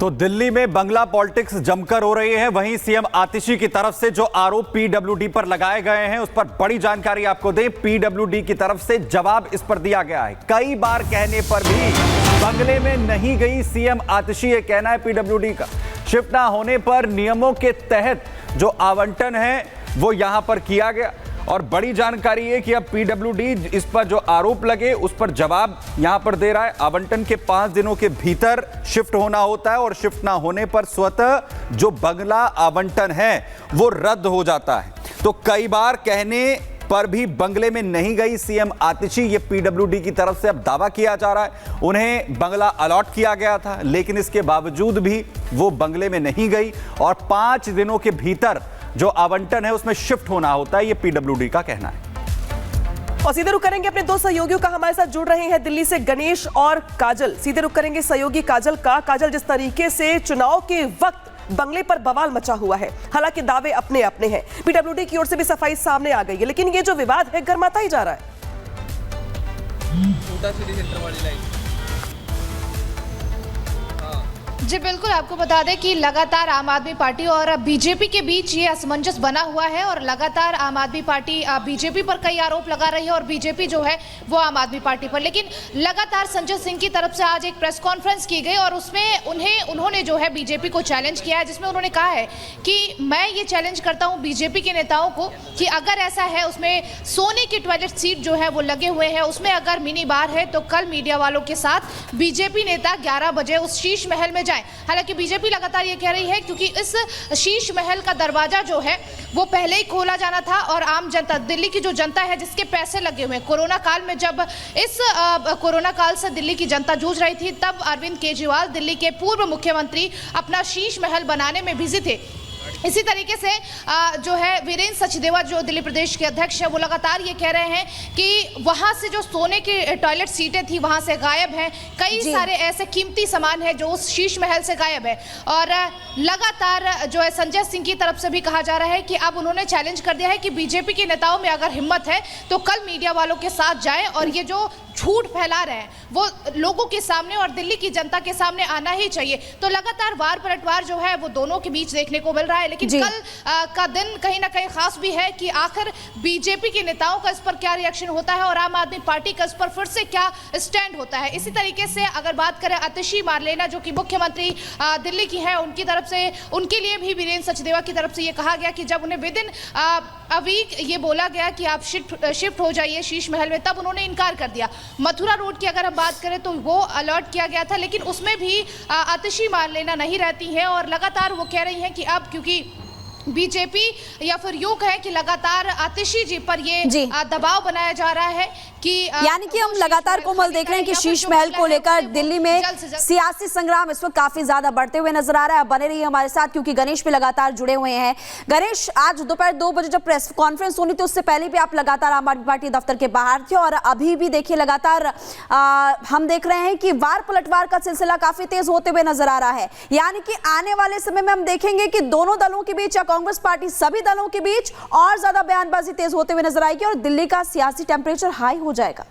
तो दिल्ली में बंगला पॉलिटिक्स जमकर हो रही है। वहीं सीएम आतिशी की तरफ से जो आरोप पीडब्ल्यूडी पर लगाए गए हैं उस पर बड़ी जानकारी आपको दें। पीडब्ल्यूडी की तरफ से जवाब इस पर दिया गया है। कई बार कहने पर भी बंगले में नहीं गई सीएम आतिशी, ये कहना है पीडब्ल्यूडी का। शिफ्ट ना होने पर नियमों के तहत जो आवंटन है वो यहां पर किया गया। और बड़ी जानकारी है कि अब पीडब्ल्यूडी इस पर जो आरोप लगे उस पर जवाब यहां पर दे रहा है। आवंटन के 5 दिनों के भीतर शिफ्ट होना होता है और शिफ्ट ना होने पर स्वतः जो बंगला आवंटन है वो रद्द हो जाता है। तो कई बार कहने पर भी बंगले में नहीं गई सीएम आतिशी, ये पीडब्ल्यूडी की तरफ से अब दावा किया जा रहा है। उन्हें बंगला अलॉट किया गया था लेकिन इसके बावजूद भी वो बंगले में नहीं गई और 5 दिनों के भीतर जो आवंटन है उसमें शिफ्ट होना होता है, ये पीडब्ल्यूडी का कहना है। और सीधे रुक करेंगे अपने 2 सहयोगियों का, हमारे साथ जुड़ रहे हैं दिल्ली से गणेश और काजल। सीधे रुक करेंगे सहयोगी काजल का। काजल, जिस तरीके से चुनाव के वक्त बंगले पर बवाल मचा हुआ है, हालांकि दावे अपने अपने हैं, पीडब्ल्यूडी की ओर से भी सफाई सामने आ गई है, लेकिन ये जो विवाद है गर्माता ही जा रहा है। जी बिल्कुल, आपको बता दें कि लगातार आम आदमी पार्टी और बीजेपी के बीच ये असमंजस बना हुआ है और लगातार आम आदमी पार्टी बीजेपी पर कई आरोप लगा रही है और बीजेपी जो है वो आम आदमी पार्टी पर। लेकिन लगातार संजय सिंह की तरफ से आज एक प्रेस कॉन्फ्रेंस की गई और उसमें उन्होंने जो है बीजेपी को चैलेंज किया है, जिसमें उन्होंने कहा है कि मैं ये चैलेंज करता हूँ बीजेपी के नेताओं को कि अगर ऐसा है उसमें सोने की टॉयलेट सीट जो है वो लगे हुए हैं, उसमें अगर मिनी बार है तो कल मीडिया वालों के साथ बीजेपी नेता 11 बजे उस शीश महल में जाएं। हालांकि बीजेपी लगातार ये कह रही है क्योंकि इस शीश महल का दरवाजा जो है वो पहले ही खोला जाना था और आम जनता, दिल्ली की जो जनता है जिसके पैसे लगे हुए हैं, कोरोना काल में जब इस कोरोना काल से दिल्ली की जनता जूझ रही थी तब अरविंद केजरीवाल, दिल्ली के पूर्व मुख्यमंत्री, अपना शीश महल बनाने में बिजी थे। इसी तरीके से जो है वीरेंद्र सचदेवा जो दिल्ली प्रदेश के अध्यक्ष है वो लगातार ये कह रहे हैं कि वहां से जो सोने की टॉयलेट सीटें थी वहां से गायब हैं, कई सारे ऐसे कीमती सामान है जो उस शीश महल से गायब है। और लगातार जो है संजय सिंह की तरफ से भी कहा जा रहा है कि अब उन्होंने चैलेंज कर दिया है कि बीजेपी के नेताओं में अगर हिम्मत है तो कल मीडिया वालों के साथ जाए और ये जो झूठ फैला रहे हैं वो लोगों के सामने और दिल्ली की जनता के सामने आना ही चाहिए। तो लगातार वार पलटवार जो है वो दोनों के बीच देखने को मिल रहा है। लेकिन कल का दिन कहीं ना कहीं खास भी है कि आखिर बीजेपी के नेताओं का इस पर क्या रिएक्शन होता है और आम आदमी पार्टी का इस पर फिर से क्या स्टैंड होता है। इसी तरीके से अगर बात करें आतिशी मारलेना जो कि मुख्यमंत्री दिल्ली की है, उनकी तरफ से, उनके लिए भी वीरेंद्र सचदेवा की तरफ से ये कहा गया कि जब उन्हें विदिन अ वीक ये बोला गया कि आप शिफ्ट हो जाइए शीश महल में, तब उन्होंने इनकार कर दिया। मथुरा रोड की अगर हम बात करें तो वो अलर्ट किया गया था लेकिन उसमें भी आतिशी मारलेना नहीं रहती है और लगातार वो कह रही हैं कि अब क्योंकि बीजेपी या फिर यूं कहें कि लगातार आतिशी जी पर ये दबाव बनाया जा रहा है कि यानी कि हम लगातार कोमल देख रहे हैं कि शीश महल को लेकर दिल्ली में सियासी संग्राम इस वक्त काफी ज्यादा बढ़ते हुए नजर आ रहा है। बने रहिए हमारे साथ क्योंकि गणेश भी लगातार जुड़े हुए हैं। गणेश, आज दोपहर 2 बजे जब प्रेस कॉन्फ्रेंस होनी थी उससे पहले भी आप लगातार आम आदमी पार्टी दफ्तर के बाहर थे और अभी भी देखिए लगातार हम देख रहे हैं कि वार पलटवार का सिलसिला काफी तेज होते हुए नजर आ रहा है। यानी कि आने वाले समय में हम देखेंगे कि दोनों दलों के बीच, कांग्रेस पार्टी सभी दलों के बीच और ज्यादा बयानबाजी तेज होते हुए नजर आएगी और दिल्ली का सियासी टेंपरेचर हाई हो जाएगा।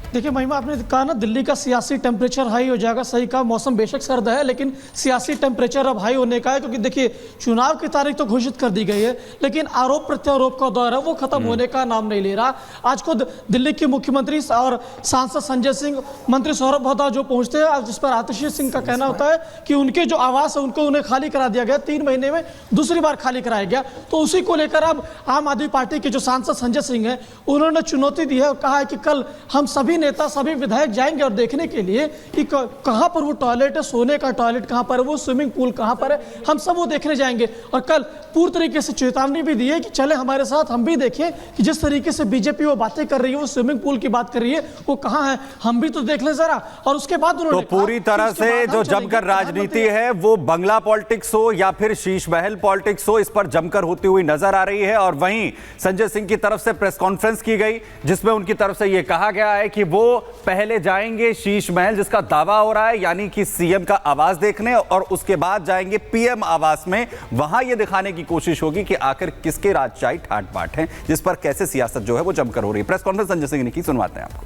देखिए महिमा, आपने कहा ना दिल्ली का सियासी टेम्परेचर हाई हो जाएगा। सही कहा, मौसम बेशक सर्द है लेकिन सियासी टेम्परेचर अब हाई होने का है क्योंकि देखिए चुनाव की तारीख तो घोषित कर दी गई है लेकिन आरोप प्रत्यारोप का दौर है वो खत्म होने का नाम नहीं ले रहा। आज खुद दिल्ली के मुख्यमंत्री और सांसद संजय सिंह, मंत्री सौरभ भद्दा जो पहुंचते हैं, जिस पर आतिशी सिंह का कहना होता है कि उनके जो आवास है उनको उन्हें खाली करा दिया गया, 3 महीने में दूसरी बार खाली कराया गया। तो उसी को लेकर अब आम आदमी पार्टी के जो सांसद संजय सिंह है उन्होंने चुनौती दी है और कहा है कि कल हम सभी नेता, सभी विधायक जाएंगे और देखने के लिए कि कहां पर वो टॉयलेट है, सोने का टॉयलेट कहां पर है, वो स्विमिंग पूल कहां पर है, हम सब वो देखने जाएंगे। और कल पूरी तरीके से चेतावनी भी दी है कि चले हमारे साथ, हम भी देखें कि जिस तरीके से बीजेपी वो बातें कर रही है, वो स्विमिंग पूल की बात कर रही है, वो कहां है, हम भी तो देख लें जरा। और उसके बाद उन्होंने तो पूरी तरह से जो जमकर राजनीति है वो बंगला पॉलिटिक्स हो या फिर शीश महल पॉलिटिक्स हो, इस पर जमकर होती हुई नजर आ रही है। और वहीं संजय सिंह की तरफ से प्रेस कॉन्फ्रेंस की गई जिसमें उनकी तरफ से यह कहा गया है कि वो पहले जाएंगे शीश महल जिसका दावा हो रहा है, यानी कि सीएम का आवास देखने, और उसके बाद जाएंगे पीएम आवास में। वहां यह दिखाने की कोशिश होगी कि आखिर किसके राजशाही ठाट बाट हैं, जिस पर कैसे सियासत जो है वो जमकर हो रही है। प्रेस कॉन्फ्रेंस संजय सिंह ने की, सुनवाते हैं आपको।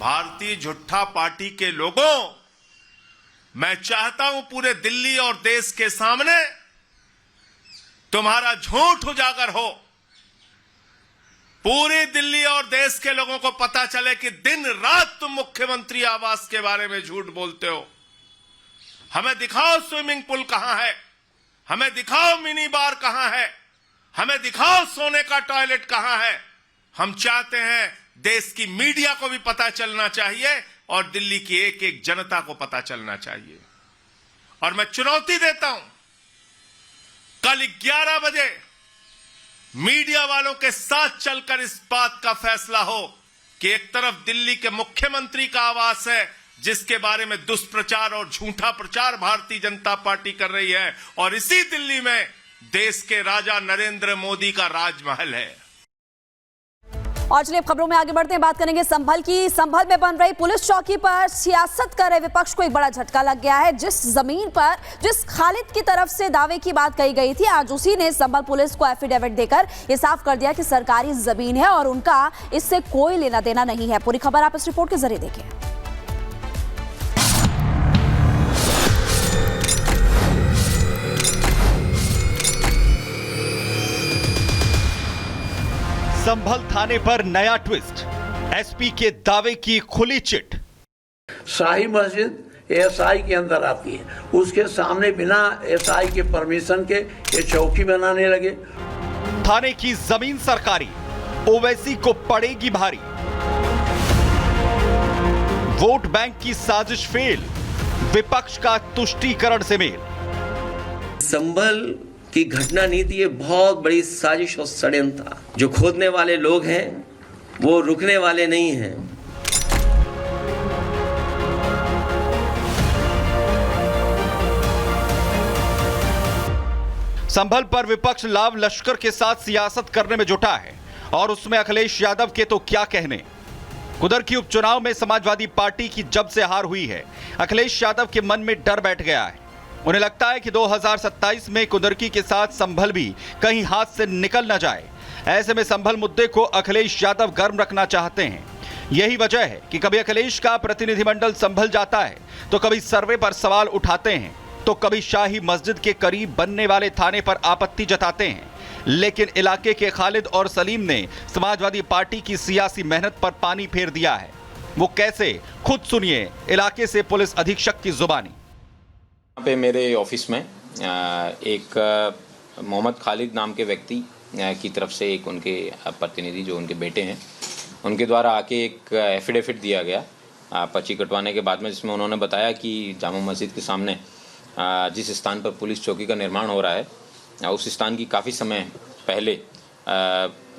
भारतीय झूठा पार्टी के लोगों, मैं चाहता हूं पूरे दिल्ली और देश के सामने तुम्हारा झूठ उजागर हो। पूरी दिल्ली और देश के लोगों को पता चले कि दिन रात तुम मुख्यमंत्री आवास के बारे में झूठ बोलते हो। हमें दिखाओ स्विमिंग पूल कहां है, हमें दिखाओ मिनी बार कहां है, हमें दिखाओ सोने का टॉयलेट कहां है। हम चाहते हैं देश की मीडिया को भी पता चलना चाहिए और दिल्ली की एक एक जनता को पता चलना चाहिए। और मैं चुनौती देता हूं, कल 11 बजे मीडिया वालों के साथ चलकर इस बात का फैसला हो कि एक तरफ दिल्ली के मुख्यमंत्री का आवास है जिसके बारे में दुष्प्रचार और झूठा प्रचार भारतीय जनता पार्टी कर रही है, और इसी दिल्ली में देश के राजा नरेंद्र मोदी का राजमहल है। और चलिए खबरों में आगे बढ़ते हैं, बात करेंगे संभल की। संभल में बन रही पुलिस चौकी पर सियासत कर रहे विपक्ष को एक बड़ा झटका लग गया है। जिस जमीन पर जिस खालिद की तरफ से दावे की बात कही गई थी, आज उसी ने संभल पुलिस को एफिडेविट देकर यह साफ कर दिया कि सरकारी जमीन है और उनका इससे कोई लेना देना नहीं है। पूरी खबर आप इस रिपोर्ट के जरिए देखिए। संभल थाने पर नया ट्विस्ट, एसपी के दावे की खुली चिट। शाही मस्जिद एएसआई के अंदर आती है, उसके सामने बिना एएसआई के परमिशन के ये चौकी बनाने लगे। थाने की जमीन सरकारी, ओवैसी को पड़ेगी भारी। वोट बैंक की साजिश फेल, विपक्ष का तुष्टीकरण से मेल। संभल की घटना नीति ये बहुत बड़ी साजिश और षड्यंत्र था। जो खोदने वाले लोग हैं वो रुकने वाले नहीं हैं। संभल पर विपक्ष लाव लश्कर के साथ सियासत करने में जुटा है और उसमें अखिलेश यादव के तो क्या कहने। कुदर की उपचुनाव में समाजवादी पार्टी की जब से हार हुई है, अखिलेश यादव के मन में डर बैठ गया है। उन्हें लगता है कि 2027 में कुदरकी के साथ संभल भी कहीं हाथ से निकल न जाए। ऐसे में संभल मुद्दे को अखिलेश यादव गर्म रखना चाहते हैं। यही वजह है कि कभी अखिलेश का प्रतिनिधिमंडल संभल जाता है तो कभी सर्वे पर सवाल उठाते हैं, तो कभी शाही मस्जिद के करीब बनने वाले थाने पर आपत्ति जताते हैं। लेकिन इलाके के खालिद और सलीम ने समाजवादी पार्टी की सियासी मेहनत पर पानी फेर दिया है। वो कैसे, खुद सुनिए इलाके से पुलिस अधीक्षक की जुबानी। यहाँ पे मेरे ऑफिस में एक मोहम्मद खालिद नाम के व्यक्ति की तरफ से एक उनके प्रतिनिधि जो उनके बेटे हैं उनके द्वारा आके एक एफिडेविट दिया गया पर्ची कटवाने के बाद में, जिसमें उन्होंने बताया कि जामा मस्जिद के सामने जिस स्थान पर पुलिस चौकी का निर्माण हो रहा है उस स्थान की काफ़ी समय पहले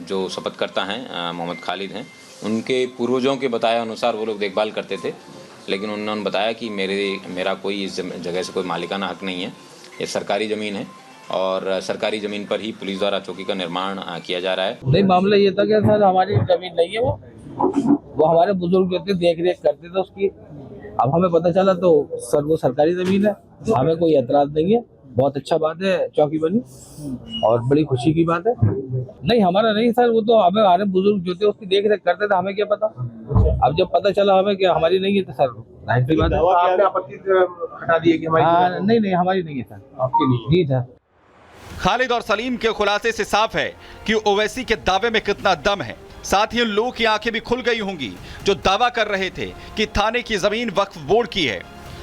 जो शपथकर्ता हैं मोहम्मद खालिद हैं, उनके पूर्वजों के बताए अनुसार वो लोग देखभाल करते थे। लेकिन उन्होंने बताया कि मेरा कोई इस जगह से कोई मालिकाना हक नहीं है, ये सरकारी ज़मीन है और सरकारी ज़मीन पर ही पुलिस द्वारा चौकी का निर्माण किया जा रहा है। नहीं, मामला ये था कि सर हमारी ज़मीन नहीं है, वो हमारे बुजुर्ग जो थे देख रेख करते थे उसकी। अब हमें पता चला तो सर वो सरकारी ज़मीन है, हमें कोई एतराज़ नहीं है। बहुत अच्छा बात है चौकी बनी और बड़ी खुशी की बात है। नहीं हमारा नहीं सर, वो तो हमें हमारे बुजुर्ग जो थे उसकी देख रेख करते थे, हमें क्या पता। अब जब पता चला हमें कि हमारी नहीं है तो सर जाहिर सी बात है आपने आपत्ति हटा दी है कि हमारी नहीं हमारी नहीं है सर, आपकी नहीं। जी सर। खालिद और सलीम के खुलासे से साफ है कि ओवैसी के दावे में कितना दम है। साथ ही उन लोगों की आंखें भी खुल गई होंगी जो दावा कर रहे थे कि थाने की जमीन वक्फ बोर्ड की है।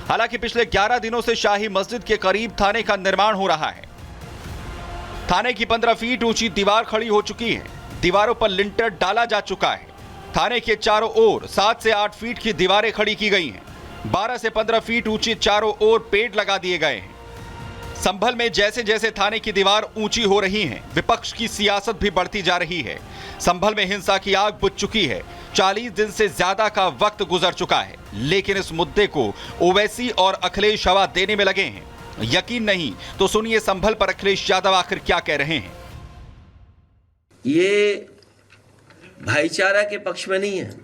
हालांकि पिछले 11 दिनों से शाही मस्जिद के करीब थाने का निर्माण हो रहा है। थाने की 15 फीट ऊंची दीवार खड़ी हो चुकी है, दीवारों पर लिंटर डाला जा चुका है। थाने के चारों ओर 7 से 8 फीट की दीवारें खड़ी की गई हैं। 12 से 15 फीट ऊंची चारों ओर पेड़ लगा दिए गए हैं। संभल में जैसे जैसे थाने की दीवार ऊंची हो रही है, विपक्ष की सियासत भी बढ़ती जा रही है। संभल में हिंसा की आग बुझ चुकी है। 40 दिन से ज्यादा का वक्त गुजर चुका है, लेकिन इस मुद्दे को ओवैसी और अखिलेश हवा देने में लगे हैं। यकीन नहीं तो सुनिए संभल पर अखिलेश यादव आखिर क्या कह रहे हैं। ये भाईचारा के पक्ष में नहीं है,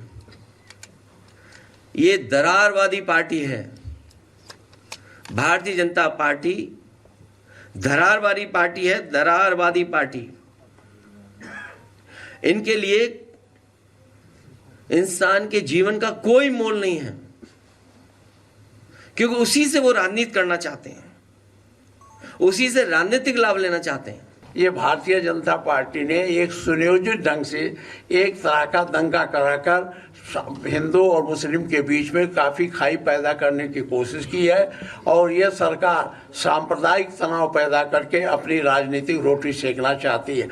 ये दरारवादी पार्टी है। भारतीय जनता पार्टी दरारवादी पार्टी है, दरारवादी पार्टी। इनके लिए इंसान के जीवन का कोई मोल नहीं है, क्योंकि उसी से वो राजनीति करना चाहते हैं, उसी से राजनीतिक लाभ लेना चाहते हैं। ये भारतीय जनता पार्टी ने एक सुनियोजित ढंग से एक तरह का दंगा कराकर हिंदू और मुस्लिम के बीच में काफी खाई पैदा करने की कोशिश की है, और यह सरकार सांप्रदायिक तनाव पैदा करके अपनी राजनीतिक रोटी सेकना चाहती है।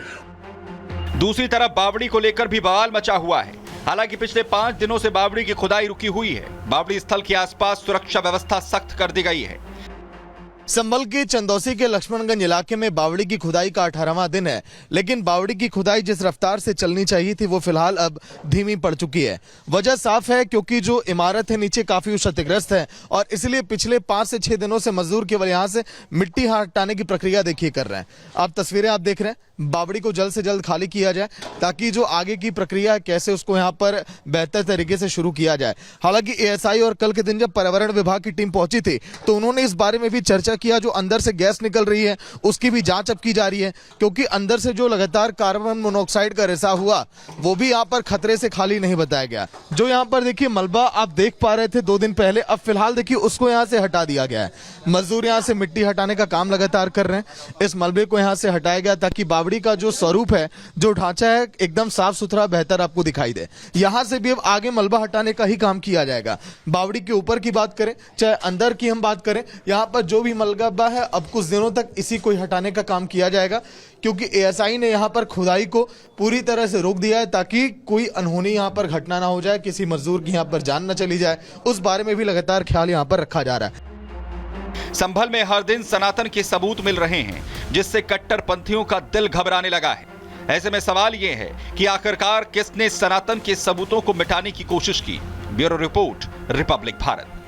दूसरी तरफ बावड़ी को लेकर भी बवाल मचा हुआ है। हालांकि पिछले 5 दिनों से बावड़ी की खुदाई रुकी हुई है। बावड़ी स्थल के आसपास सुरक्षा व्यवस्था सख्त कर दी गई है। संभल के चंदौसी के लक्ष्मणगंज इलाके में बावड़ी की खुदाई का 18वां दिन है, लेकिन बावड़ी की खुदाई जिस रफ्तार से चलनी चाहिए थी वो फिलहाल अब धीमी पड़ चुकी है। वजह साफ है, क्योंकि जो इमारत है नीचे काफी क्षतिग्रस्त है और इसलिए पिछले 5 से 6 दिनों से मजदूर केवल यहां से मिट्टी हटाने की प्रक्रिया देखिए कर रहे हैं। आप तस्वीरें आप देख रहे हैं, बावड़ी को जल्द से जल्द खाली किया जाए ताकि जो आगे की प्रक्रिया है कैसे उसको यहाँ पर बेहतर तरीके से शुरू किया जाए। हालांकि एएसआई और कल के दिन जब पर्यावरण विभाग की टीम पहुंची थी तो उन्होंने इस बारे में भी चर्चा किया। जो अंदर से गैस निकल रही है उसकी भी जांच अब की जा रही है, क्योंकि अंदर से जो लगातार कार्बन मोनोऑक्साइड का रिसाव हुआ वो भी यहाँ पर खतरे से खाली नहीं बताया गया। जो यहाँ पर देखिए मलबा आप देख पा रहे थे 2 दिन पहले, अब फिलहाल देखिए उसको यहाँ से हटा दिया गया है। मजदूर यहाँ से मिट्टी हटाने का काम लगातार कर रहे हैं। इस मलबे को यहाँ से हटाया गया ताकि बावड़ी का जो स्वरूप है, जो ढांचा है, एकदम साफ सुथरा बेहतर आपको दिखाई दे। यहाँ से भी अब आगे मलबा हटाने का ही काम किया जाएगा। बावड़ी के ऊपर की बात करें चाहे अंदर की हम बात करें, यहाँ पर जो भी मलबा है अब कुछ दिनों तक इसी को हटाने का काम किया जाएगा, क्योंकि एएसआई ने यहाँ पर खुदाई को पूरी तरह से रोक दिया है ताकि कोई अनहोनी यहाँ पर घटना ना हो जाए, किसी मजदूर की यहाँ पर जान न चली जाए। उस बारे में भी लगातार ख्याल यहाँ पर रखा जा रहा है। संभल में हर दिन सनातन के सबूत मिल रहे हैं, जिससे कट्टरपंथियों का दिल घबराने लगा है। ऐसे में सवाल यह है कि आखिरकार किसने सनातन के सबूतों को मिटाने की कोशिश की। Bureau report, Republic Bharat.